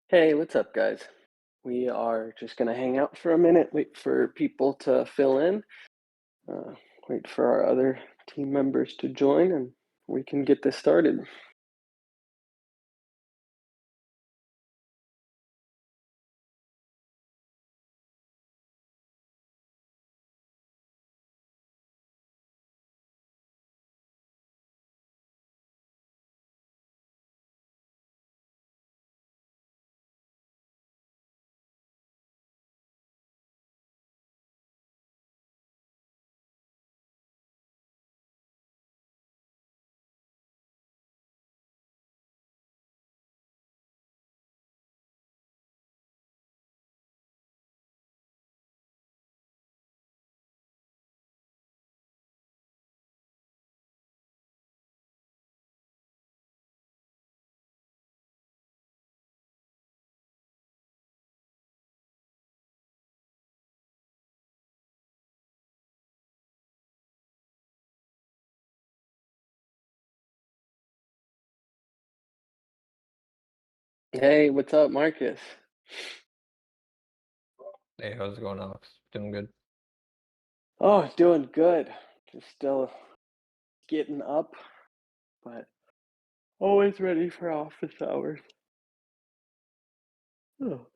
Hey, what's up, guys? We are just going to hang out for a minute, wait for people to fill in, uh, wait for our other team members to join, and we can get this started. Hey, what's up, Marcus? Hey, how's it going, Alex? Doing good. Oh, doing good. Just still getting up, but always ready for office hours. Oh.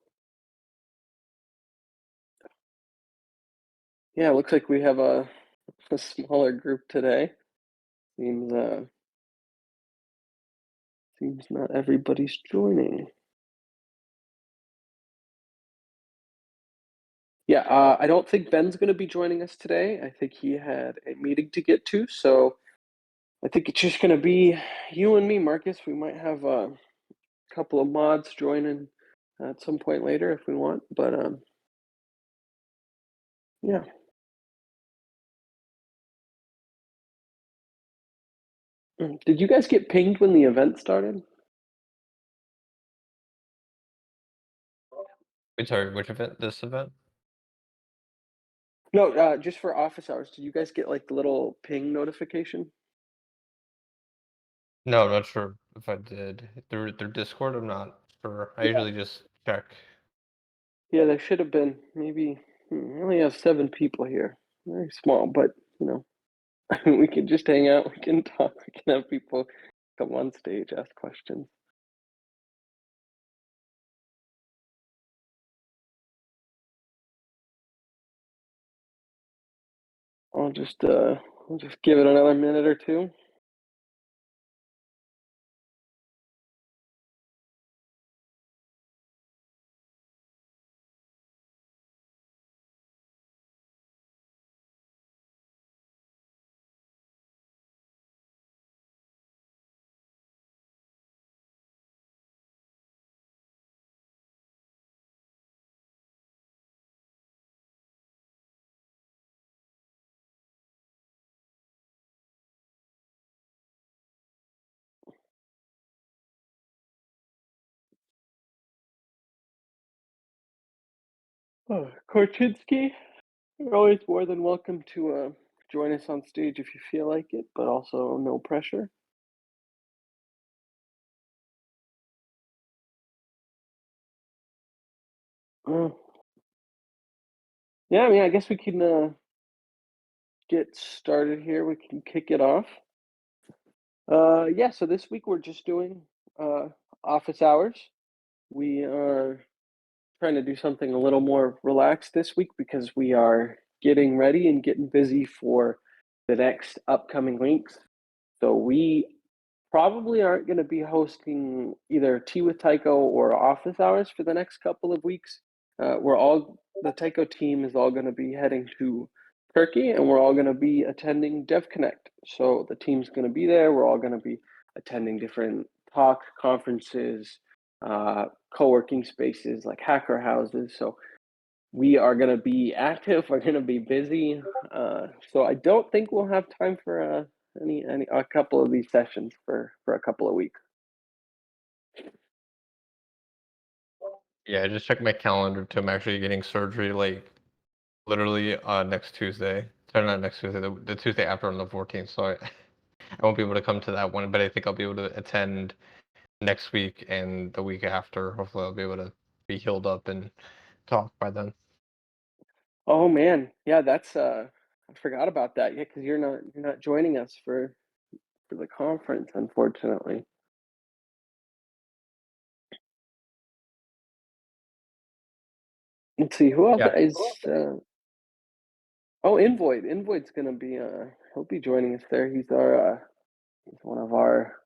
Yeah, looks like we have a smaller group today. Seems not everybody's joining. Yeah, I don't think Ben's going to be joining us today. I think he had a meeting to get to, so I think it's just going to be you and me, Marcus. We might have a couple of mods join in at some point later if we want, but yeah. Did you guys get pinged when the event started? Wait, sorry, which event? This event? No, just for office hours. Did you guys get like the little ping notification? No, I'm not sure if I did. Through Discord, I'm not sure. I Yeah. usually just check. Yeah, there should have been. Maybe we only have 7 people here. Very small, but you know, we can just hang out. We can talk. We can have people come on stage, ask questions. I'll just give it another minute or two. Oh, Korchinski, you're always more than welcome to join us on stage if you feel like it, but also no pressure. Uh, yeah, I mean, I guess we can get started here. We can kick it off. Yeah, so this week we're just doing uh, office hours. We are trying to do something a little more relaxed this week because we are getting ready and getting busy for the next upcoming weeks. So we probably aren't going to be hosting either Tea with Taiko or office hours for the next couple of weeks. The Taiko team is all going to be heading to Turkey, and we're all going to be attending DevConnect. So the team's going to be there. We're all going to be attending different talk conferences, co-working spaces like hacker houses. So we are going to be active. We're going to be busy. So I don't think we'll have time for a couple of these sessions for a couple of weeks. Yeah, I just checked my calendar too. I'm actually getting surgery like literally next Tuesday. Sorry, not next Tuesday, the Tuesday after on the 14th. So I won't be able to come to that one, but I think I'll be able to attend next week and the week after. Hopefully, I'll be able to be healed up and talk by then. Oh man, yeah, that's I forgot about that. Yeah, because you're not joining us for the conference, unfortunately. Let's see who else Yeah, is. Oh, Invoid. Invoid's gonna be. He'll be joining us there. He's one of our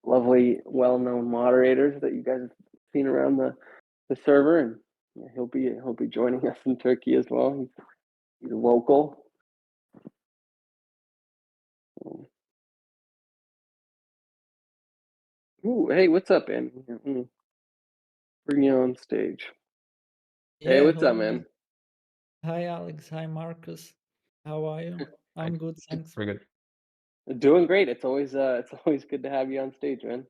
lovely, well-known moderators that you guys have seen around the server, and yeah, he'll be joining us in Turkey as well. He's local. Ooh, hey, what's up, Andy? Bring you on stage. Hey, Yeah, what's up, hello. man? Hi, Alex. Hi, Marcus. How are you? I, I'm good, thanks. pretty good. Doing great. It's always good to have you on stage, man.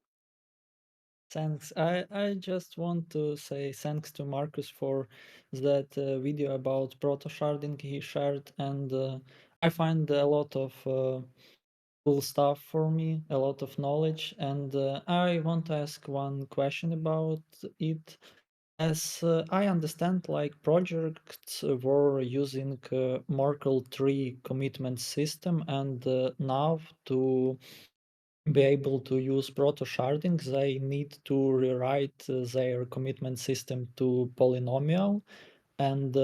Thanks. I just want to say thanks to Marcus for that video about proto sharding he shared, and I find a lot of cool stuff for me, a lot of knowledge, and I want to ask one question about it. As I understand, like projects were using Merkle tree commitment system, and now to be able to use proto sharding, they need to rewrite their commitment system to polynomial. And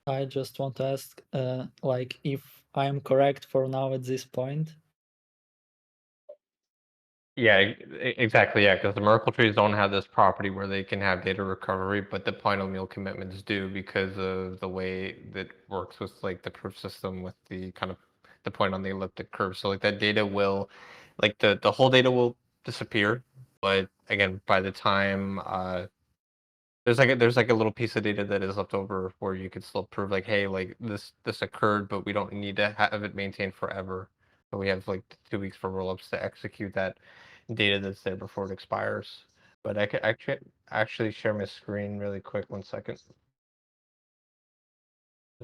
I just want to ask, like, if I'm correct for now at this point. Yeah, exactly. Yeah, because the Merkle trees don't have this property where they can have data recovery, but the polynomial commitments do because of the way that works with like the proof system with the kind of the point on the elliptic curve. So like that data will, like the whole data will disappear, but again, by the time there's like a little piece of data that is left over where you could still prove like, hey, like this occurred, but we don't need to have it maintained forever. So we have like 2 weeks for rollups to execute that data that's there before it expires. But I could actually share my screen really quick. 1 second.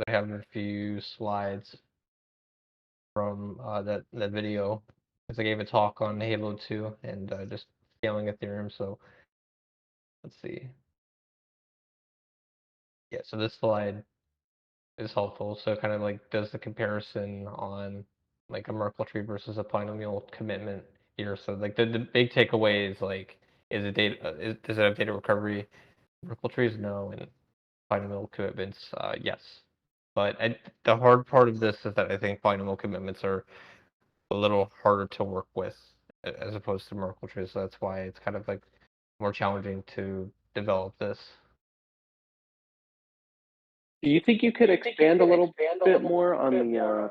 I have a few slides from that video because I gave a talk on Halo 2 and just scaling Ethereum. So let's see. Yeah, so this slide is helpful. So it kind of like does the comparison on like a Merkle tree versus a polynomial commitment here. So like the big takeaway is like, does it have data recovery? Merkle trees, no, and polynomial commitments, yes. But the hard part of this is that I think polynomial commitments are a little harder to work with as opposed to Merkle trees. So that's why it's kind of like more challenging to develop this. Do you think you could expand a little bit more on the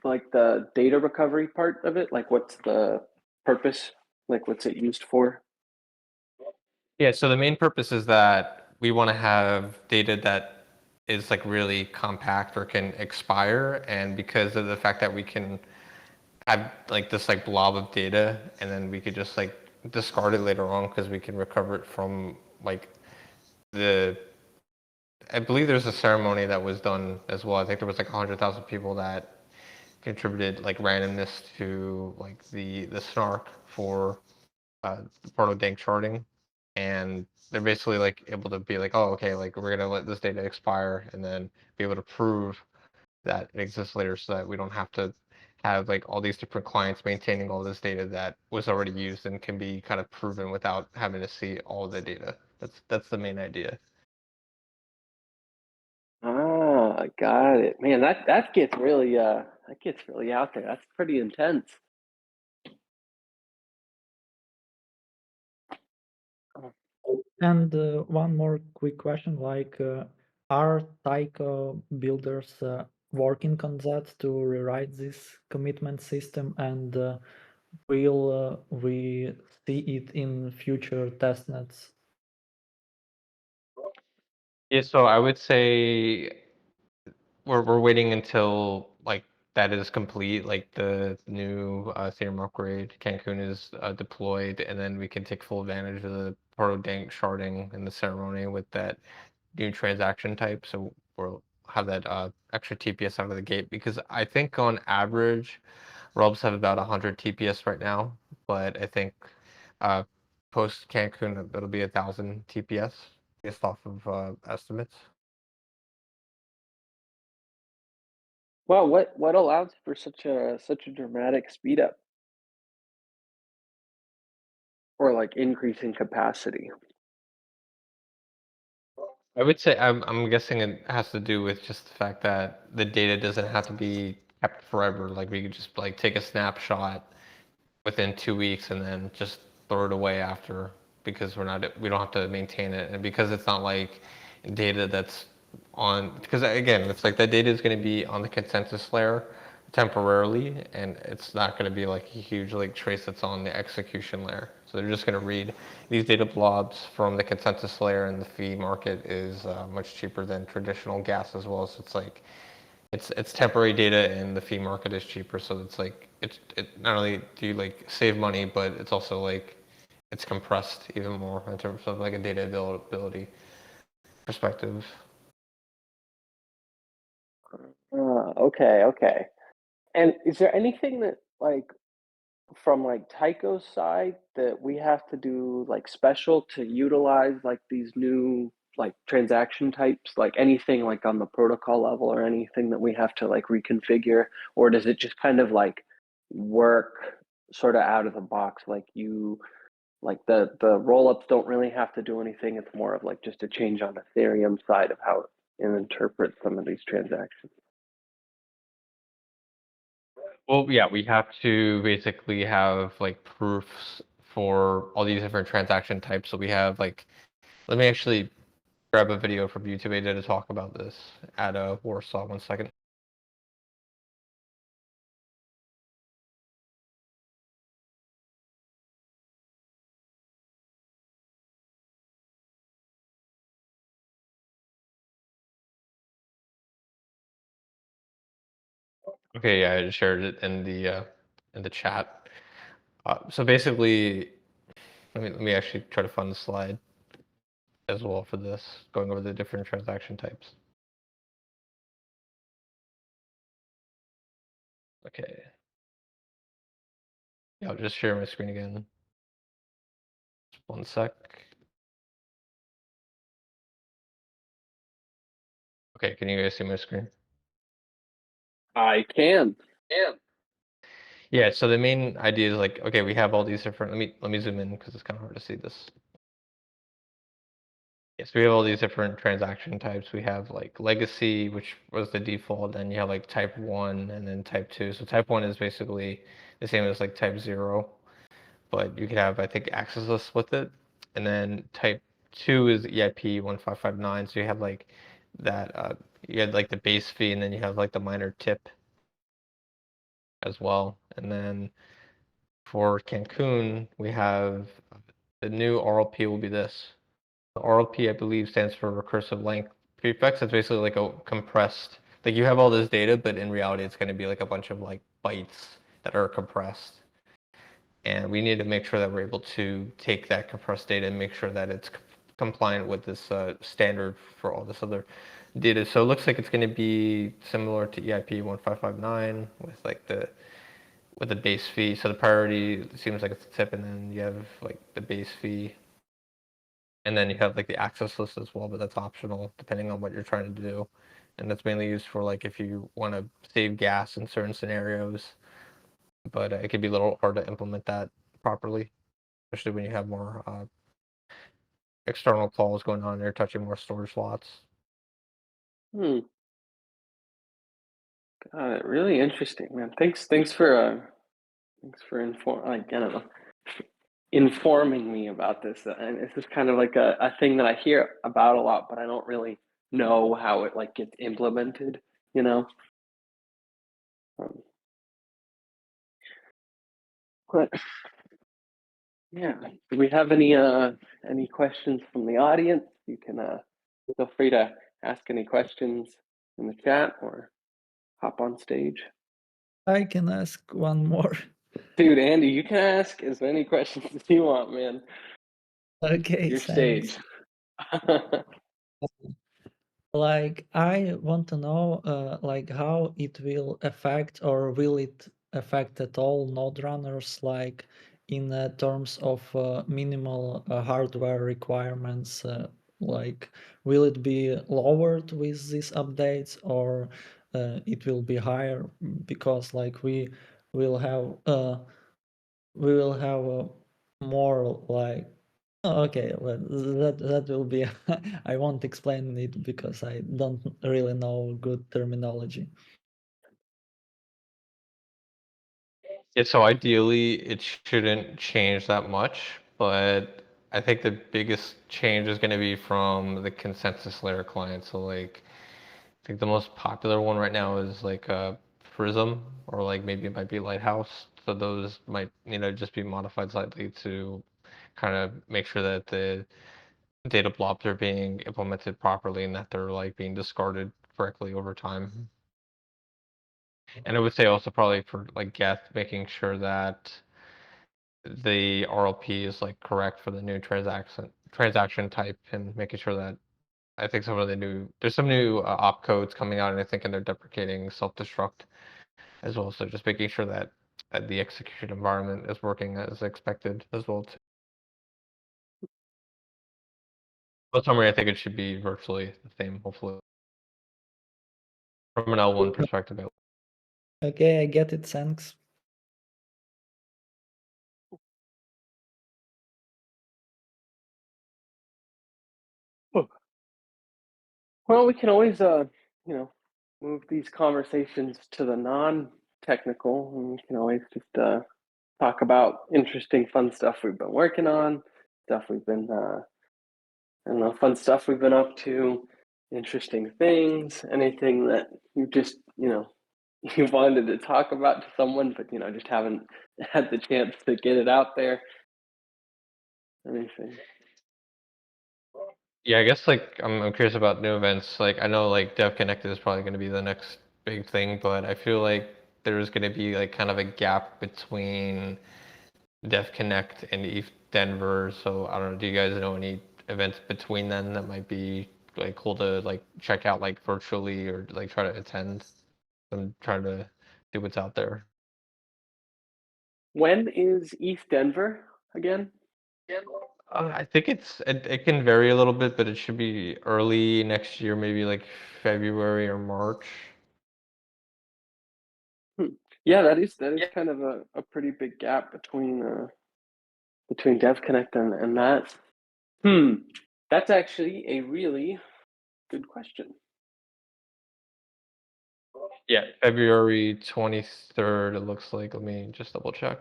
like the data recovery part of it? Like, what's the purpose? Like, what's it used for? Yeah, so the main purpose is that we want to have data that is like really compact or can expire, and because of the fact that we can have like this like blob of data, and then we could just like discard it later on because we can recover it from like the. I believe there's a ceremony that was done as well. I think there was like 100,000 people that contributed like randomness to like the snark for proto dank sharding, and they're basically like able to be like, oh, okay, like we're gonna let this data expire and then be able to prove that it exists later, so that we don't have to have like all these different clients maintaining all this data that was already used and can be kind of proven without having to see all the data. That's the main idea. Ah, got it. Man, that gets really out there. That's pretty intense. And one more quick question, like, are Taiko builders working on that to rewrite this commitment system, and will we see it in future testnets? Yeah, so I would say we're waiting until like that is complete, like the new Ethereum upgrade Cancun is deployed, and then we can take full advantage of the proto dank sharding in the ceremony with that new transaction type. So we'll have that extra TPS out of the gate, because I think on average Robs have about 100 TPS right now, but I think uh, post Cancun, it'll be 1,000 TPS based off of estimates. Wow, what allows for such a dramatic speed up or like increase in capacity? I would say I'm guessing it has to do with just the fact that the data doesn't have to be kept forever. Like we could just like take a snapshot within 2 weeks and then just throw it away after because we don't have to maintain it, and because it's not like data that's on, because again it's like that data is going to be on the consensus layer temporarily, and it's not going to be like a huge like trace that's on the execution layer. So they're just going to read these data blobs from the consensus layer, and the fee market is much cheaper than traditional gas as well. So it's like it's temporary data, and the fee market is cheaper. So it's like it not only do you like save money, but it's also like it's compressed even more in terms of like a data availability perspective. Okay. And is there anything that like from like Taiko's side that we have to do like special to utilize like these new like transaction types, like anything like on the protocol level or anything that we have to like reconfigure, or does it just kind of like work sort of out of the box, like you like the rollups don't really have to do anything, it's more of like just a change on Ethereum side of how it interprets some of these transactions? Well, yeah, we have to basically have like proofs for all these different transaction types. So we have like, let me actually grab a video from YouTube. I did a talk about this at Warsaw. 1 second. Okay, yeah, I just shared it in the chat. So basically, let me actually try to find the slide as well for this, going over the different transaction types. Okay. Yeah, I'll just share my screen again. Just 1 sec. Okay, can you guys see my screen? I can. Yeah, so the main idea is like, okay, we have all these different, let me zoom in because it's kind of hard to see this. Yes, we have all these different transaction types. We have like legacy, which was the default, and you have like type 1 and then type 2. So type 1 is basically the same as like type 0, but you could have, I think, accessless with it. And then type 2 is EIP 1559. So you have like that, you had like the base fee, and then you have like the minor tip as well. And then for Cancun, we have the new RLP will be this. The RLP, I believe, stands for recursive length prefix. It's basically like a compressed, like you have all this data, but in reality, it's going to be like a bunch of like bytes that are compressed. And we need to make sure that we're able to take that compressed data and make sure that it's compliant with this standard for all this other data. So it looks like it's going to be similar to EIP 1559 with like the base fee. So the priority seems like it's a tip, and then you have like the base fee, and then you have like the access list as well, but that's optional depending on what you're trying to do. And that's mainly used for like if you want to save gas in certain scenarios, but it can be a little hard to implement that properly, especially when you have more external calls going on. They're touching more storage slots. Hmm. Got it. Really interesting, man. Thanks for like, I don't know, informing me about this. And this is kind of like a thing that I hear about a lot, but I don't really know how it like gets implemented, you know? Um, but yeah, do we have any questions from the audience? You can feel free to ask any questions in the chat or hop on stage. I can ask one more. Dude, Andy, you can ask as many questions as you want, man. Okay, Your thanks. stage. Like, I want to know, like, how it will affect, or will it affect at all node runners? Like, in terms of minimal hardware requirements, like will it be lowered with these updates, or it will be higher? Because like we will have more like, oh, okay, well, that will be I won't explain it because I don't really know good terminology. Yeah, so ideally it shouldn't change that much, but I think the biggest change is going to be from the consensus layer client. So like, I think the most popular one right now is like Prism, or like maybe it might be Lighthouse. So those might, just be modified slightly to kind of make sure that the data blobs are being implemented properly and that they're like being discarded correctly over time. And I would say also probably for like Geth, making sure that the RLP is like correct for the new transaction type, and making sure that I think there's some new opcodes coming out, and I think, and they're deprecating self-destruct as well. So just making sure that the execution environment is working as expected as well too. But summary, I think it should be virtually the same, hopefully, from an L1 perspective. Okay, I get it, thanks. Well, we can always, move these conversations to the non-technical, and we can always just talk about interesting, fun stuff we've been working on, stuff we've been, I don't know, fun stuff we've been up to, interesting things, anything that you just, you wanted to talk about to someone, but just haven't had the chance to get it out there. Anything. Yeah, I guess like I'm curious about new events. Like I know like Dev Connected is probably going to be the next big thing, but I feel like there's going to be like kind of a gap between Dev Connect and ETH Denver. So I don't know. Do you guys know any events between them that might be like cool to like check out like virtually, or like try to attend? I'm trying to see what's out there. When is ETH Denver again? I think it can vary a little bit, but it should be early next year, maybe like February or March. Yeah, that is kind of a pretty big gap between Dev Connect and that. That's actually a really good question. Yeah, February 23rd, it looks like. Let me just double check.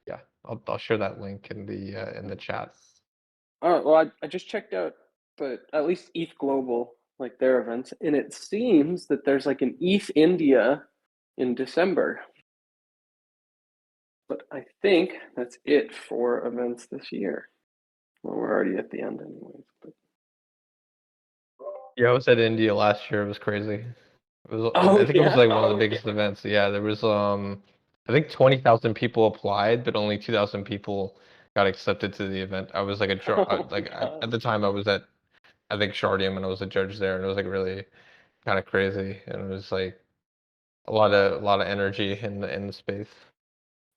Yeah, I'll share that link in the chat. Well, I just checked out at least ETH Global, like their events, and it seems that there's like an ETH India in December. But I think that's it for events this year. Well, we're already at the end anyways. But... Yeah, I was at India last year. It was crazy. Oh, I think it was yeah? like one of the biggest events. Yeah, there was I think 20,000 people applied, but only 2,000 people got accepted to the event. I was like Oh my at God. the time I was at, I think, Shardium, and I was a judge there, and it was like really kind of crazy, and it was like a lot of energy in the space.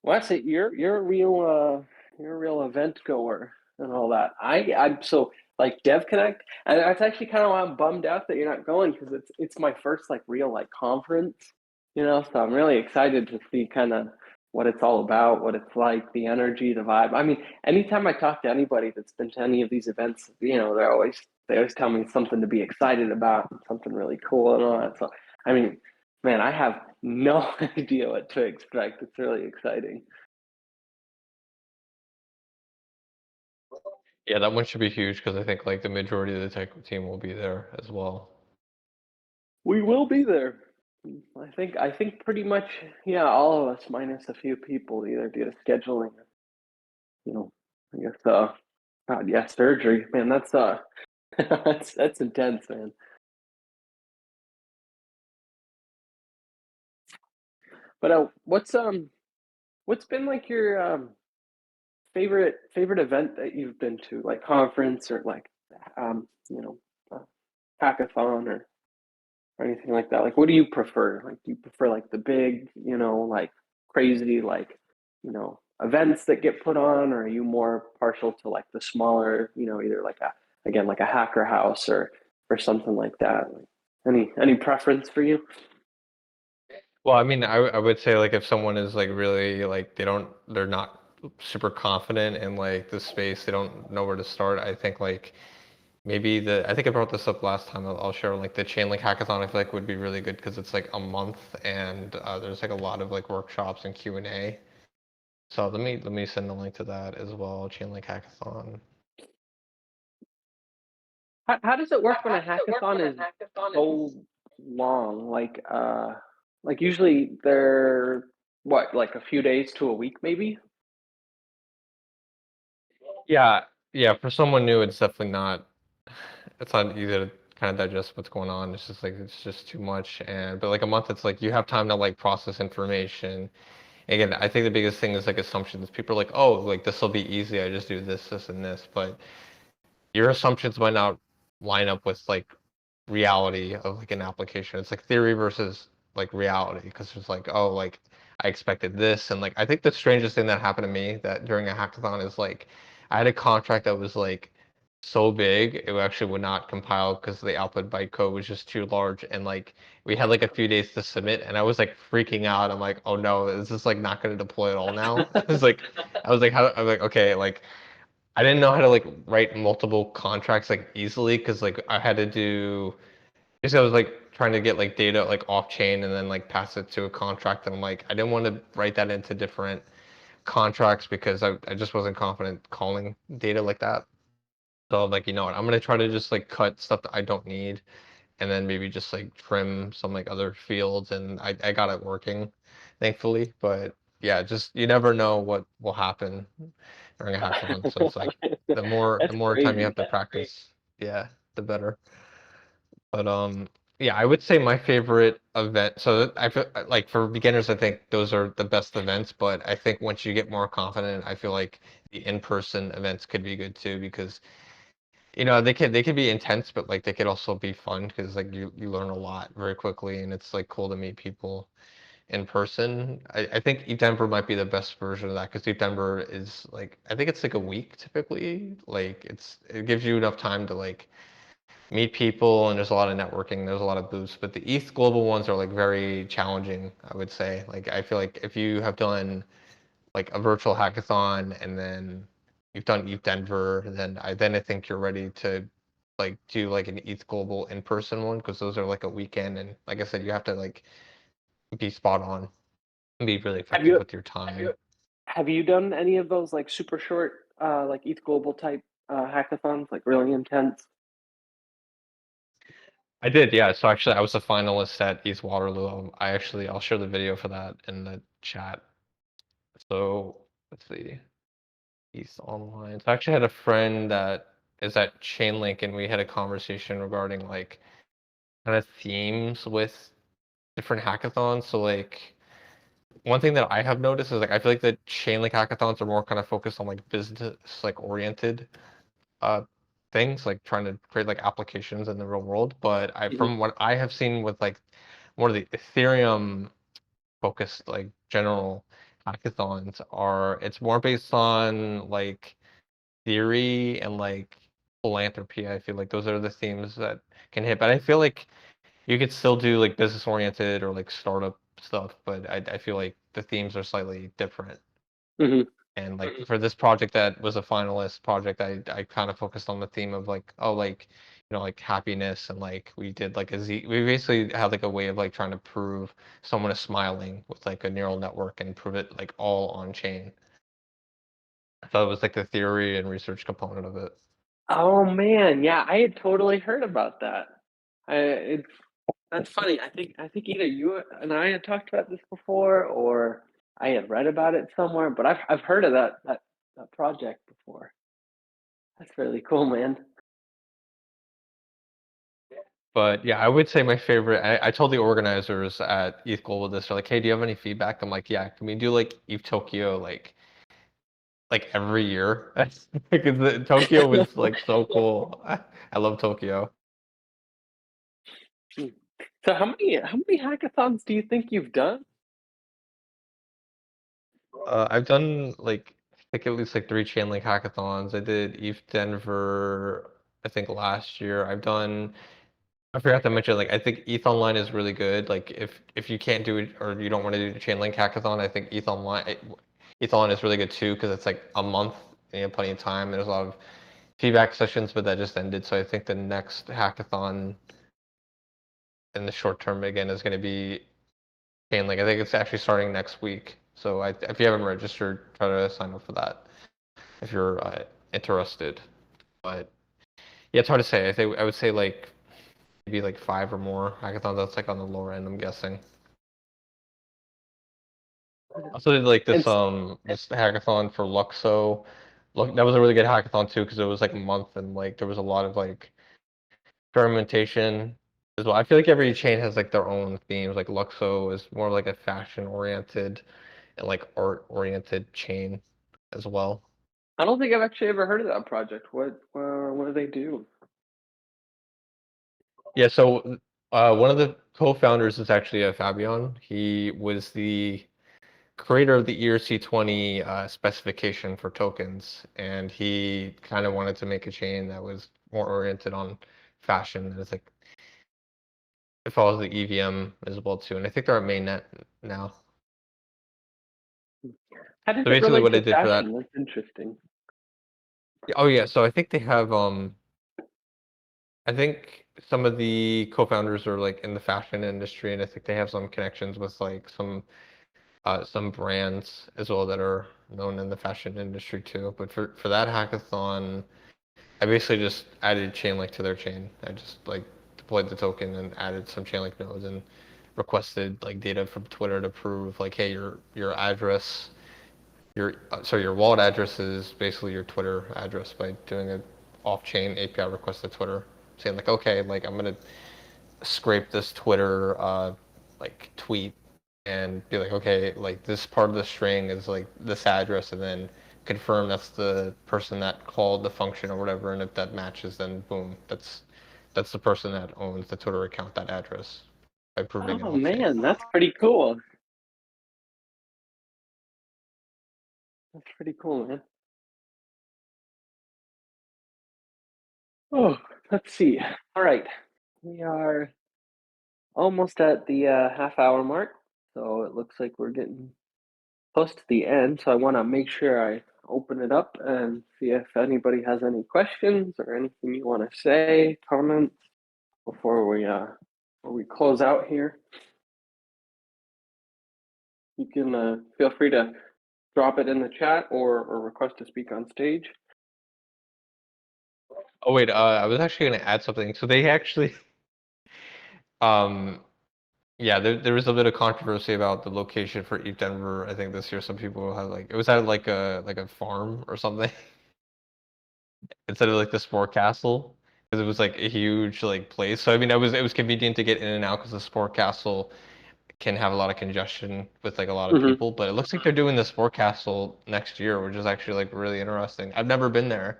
Well, I say you're a real event goer and all that. I'm so like Dev Connect, and that's actually kind of why I'm bummed out that you're not going, because it's my first like real like conference, So I'm really excited to see kind of what it's all about, what it's like, the energy, the vibe. I mean, anytime I talk to anybody that's been to any of these events, they always tell me something to be excited about, something really cool and all that. So I mean, man, I have no idea what to expect. It's really exciting. Yeah, that one should be huge because I think like the majority of the Taiko team will be there as well. We will be there. I think pretty much, yeah, all of us minus a few people, either due to scheduling, I guess God, yeah, surgery. Man, that's that's intense, man. But what's been like your favorite event that you've been to, like conference or like uh, hackathon or anything like that? Like, what do you prefer? Like, do you prefer like the big, like crazy, like, events that get put on, or are you more partial to like the smaller, either like a hacker house or something like that? Like, any preference for you? Well, I mean, I would say like if someone is like really like they're not super confident in like the space, they don't know where to start. I think like maybe I think I brought this up last time. I'll share like the Chainlink hackathon. I feel like would be really good because it's like a month and there's like a lot of like workshops and Q&A. So let me send a link to that as well. Chainlink hackathon. How does it work when a hackathon is so long? Like usually they're what, like a few days to a week, maybe? Yeah, yeah. For someone new, it's definitely not. It's not easy to kind of digest what's going on. It's just like it's just too much. But like a month, it's like you have time to like process information. Again, I think the biggest thing is like assumptions. People are like, oh, like this will be easy. I just do this, this, and this. But your assumptions might not line up with like reality of like an application. It's like theory versus like reality because it's like, oh, like I expected this. And like I think the strangest thing that happened to me that during a hackathon is like I had a contract that was like so big it actually would not compile because the output bytecode was just too large and like we had like a few days to submit and I was like freaking out. I'm like, oh no, is this like not going to deploy at all now? I was like, okay, like I didn't know how to like write multiple contracts like easily because like I had to do basically I was like trying to get like data like off chain and then like pass it to a contract and I'm like I didn't want to write that into different contracts because I just wasn't confident calling data like that. So I'm like, you know what, I'm gonna try to just like cut stuff that I don't need and then maybe just like trim some like other fields and I got it working, thankfully. But yeah, just you never know what will happen during a hackathon. So it's like the That's more time you crazy. have to practice, yeah, the better. But yeah, I would say my favorite event. So I feel like for beginners, I think those are the best events. But I think once you get more confident, I feel like the in-person events could be good too because they can be intense, but like they could also be fun because like you learn a lot very quickly and it's like cool to meet people in person. I think Denver might be the best version of that because Denver is like I think it's like a week typically. Like it gives you enough time to like meet people and there's a lot of networking, there's a lot of booths. But the East Global ones are like very challenging, I would say. Like I feel like if you have done like a virtual hackathon and then you've done ETH Denver, then I think you're ready to like do like an ETH Global in-person one because those are like a weekend and like I said, you have to like be spot on and be really Have effective you with your time. have you done any of those like super short, like ETH Global type hackathons, like really intense? I did, yeah. So actually, I was a finalist at East Waterloo. I'll share the video for that in the chat. So let's see, East Online. So I actually had a friend that is at Chainlink, and we had a conversation regarding like kind of themes with different hackathons. So like one thing that I have noticed is like I feel like the Chainlink hackathons are more kind of focused on like business like oriented uh things, like trying to create like applications in the real world. But Mhm. from what I have seen with like more of the Ethereum focused like general hackathons are it's more based on like theory and like philanthropy. I feel like those are the themes that can hit. But I feel like you could still do like business oriented or like startup stuff, but I feel like the themes are slightly different. Mhm. And like for this project that was a finalist project, I kind of focused on the theme of like, oh, like, like happiness and like we did like we basically had like a way of like trying to prove someone is smiling with like a neural network and prove it like all on chain. I thought it was like the theory and research component of it. Oh man, yeah, I had totally heard about that. It's That's funny. I think either you and I had talked about this before, or I had read about it somewhere. But I've heard of that project before. That's really cool, man. But yeah, I would say my favorite. I told the organizers at ETH Global this. They're like, "Hey, do you have any feedback?" I'm like, "Yeah, can we do like ETH Tokyo like every year?" Because Tokyo was like so cool. I love Tokyo. So how many hackathons do you think you've done? I've done like I think at least like 3 Chainlink hackathons. I did ETH Denver, I think last year. I forgot to mention, like, I think ETH Online is really good. Like, if you can't do it or you don't want to do the Chainlink hackathon, I think ETH Online is really good too because it's like a month and you have plenty of time. There's a lot of feedback sessions, but that just ended. So I think the next hackathon in the short term again is going to be Chainlink. I think it's actually starting next week. So if you haven't registered, try to sign up for that if you're interested. But yeah, it's hard to say. I would say like maybe like 5 or more hackathons. That's like on the lower end, I'm guessing. Also did like And this hackathon for Luxo. Look, that was a really good hackathon too because it was like a month and like there was a lot of like experimentation as well. I feel like every chain has like their own themes. Like Luxo is more like a fashion oriented and like art oriented chain as well. I don't think I've actually ever heard of that project. What do they do? Yeah, so one of the co-founders is actually Fabian. He was the creator of the ERC20 specification for tokens, and he kind of wanted to make a chain that was more oriented on fashion. It's like it follows the EVM as well too, and I think they're at mainnet now. How does So it basically, relate what I to did for that, fashion? That's interesting. oh yeah, so I think they have I think some of the co-founders are like in the fashion industry, and I think they have some connections with like some brands as well that are known in the fashion industry too. But for that hackathon, I basically just added Chainlink to their chain. I just like deployed the token and added some Chainlink nodes and requested like data from Twitter to prove like, hey, your address, your wallet address is basically your Twitter address by doing a off-chain API request to Twitter, saying like, okay, like I'm gonna scrape this Twitter like tweet and be like, okay, like this part of the string is like this address, and then confirm that's the person that called the function or whatever, and if that matches, then boom, that's the person that owns the Twitter account, that address, by proving it Oh off chain. man, that's pretty cool. That's pretty cool, man. Oh, let's see. All right, we are almost at the half-hour mark, so it looks like we're getting close to the end. So I want to make sure I open it up and see if anybody has any questions or anything you want to say, comments before we close out here. You can feel free to drop it in the chat or request to speak on stage. Oh wait, I was actually gonna add something. So they actually, um, yeah, there was a bit of controversy about the location for ETH Denver. I think this year some people had like it was at like a farm or something. Instead of like the sport castle because it was like a huge like place. So I mean, it was convenient to get in and out because the sport castle can have a lot of congestion with like a lot of Mm-hmm. people. But it looks like they're doing the sport castle next year, which is actually like really interesting. I've never been there,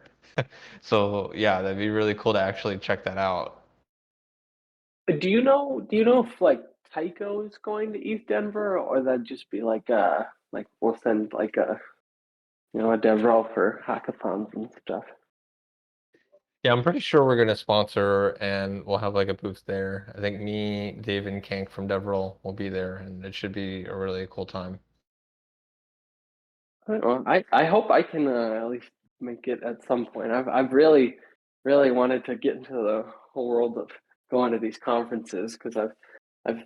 so yeah, that'd be really cool to actually check that out. Do you know if like Taiko is going to East Denver, or that just be like we'll send like a DevRel for hackathons and stuff. Yeah, I'm pretty sure we're gonna sponsor and we'll have like a booth there. I think me, Dave, and Kank from DevRel will be there, and it should be a really cool time. Well, I hope I can at least make it at some point. I've really wanted to get into the whole world of going to these conferences because I've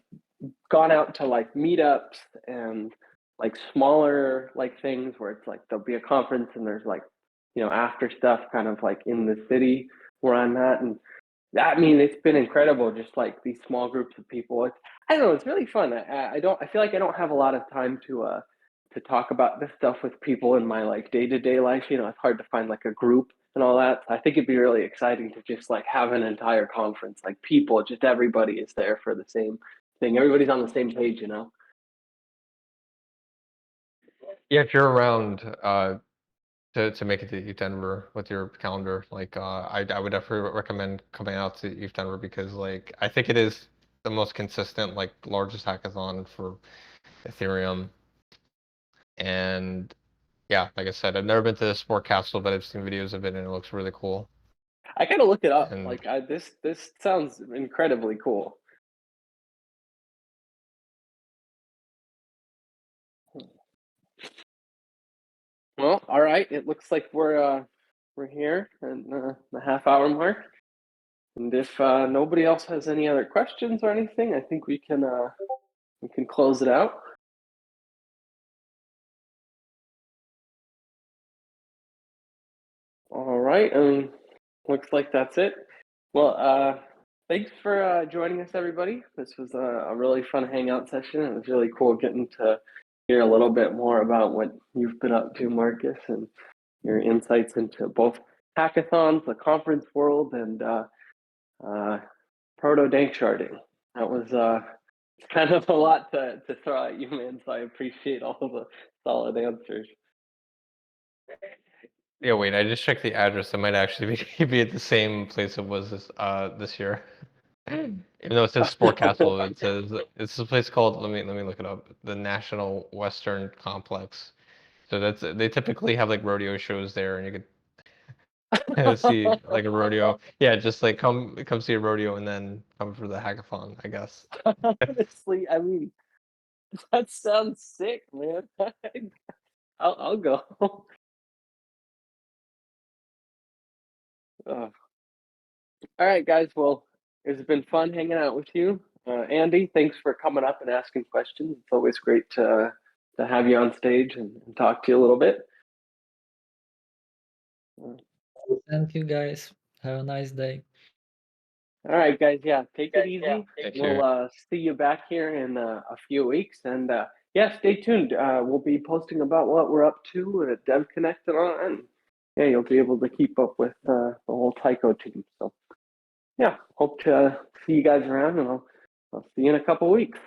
gone out to like meetups and like smaller like things where it's like there'll be a conference and there's like after stuff kind of like in the city where I'm at, and I mean it's been incredible just like these small groups of people. I don't know, it's really fun. I feel like I don't have a lot of time to talk about this stuff with people in my like day-to-day life. It's hard to find like a group and all that. I think it'd be really exciting to just like have an entire conference, like people, just everybody is there for the same thing. Everybody's on the same page. Yeah, if you're around, to make it to ETH Denver with your calendar, like I would definitely recommend coming out to ETH Denver because like I think it is the most consistent, like largest hackathon for Ethereum. And yeah, like I said, I've never been to the sport capsule, but I've seen videos of it and it looks really cool. I gotta look it up. And Like this sounds incredibly cool. Well, all right. It looks like we're here and the half-hour mark. And if nobody else has any other questions or anything, I think we can close it out. All right. Looks like that's it. Well, thanks for joining us, everybody. This was a really fun hangout session. It was really cool getting to hear a little bit more about what you've been up to, Marcus, and your insights into both hackathons, the conference world, and proto dank sharding. That was kind of a lot to throw at you, man. So I appreciate all of the solid answers. yeah, wait, I just checked the address. It might actually be at the same place it was this year. Even though it says Sport Castle, it says it's a place called, let me look it up, the National Western Complex. So they typically have like rodeo shows there, and you could see like a rodeo. Yeah, just like come see a rodeo and then come for the hackathon, I guess. Honestly, I mean, that sounds sick, man. I'll go. All right, guys. Well, it's been fun hanging out with you. Andy, thanks for coming up and asking questions. It's always great to have you on stage and talk to you a little bit. Thank you, guys. Have a nice day. All right, guys. Yeah, take it easy. Thank you. We'll see you back here in a few weeks. And yeah, stay tuned. We'll be posting about what we're up to at Dev Connect and all. And yeah, you'll be able to keep up with the whole Taiko team. So yeah, hope to see you guys around, and I'll see you in a couple weeks.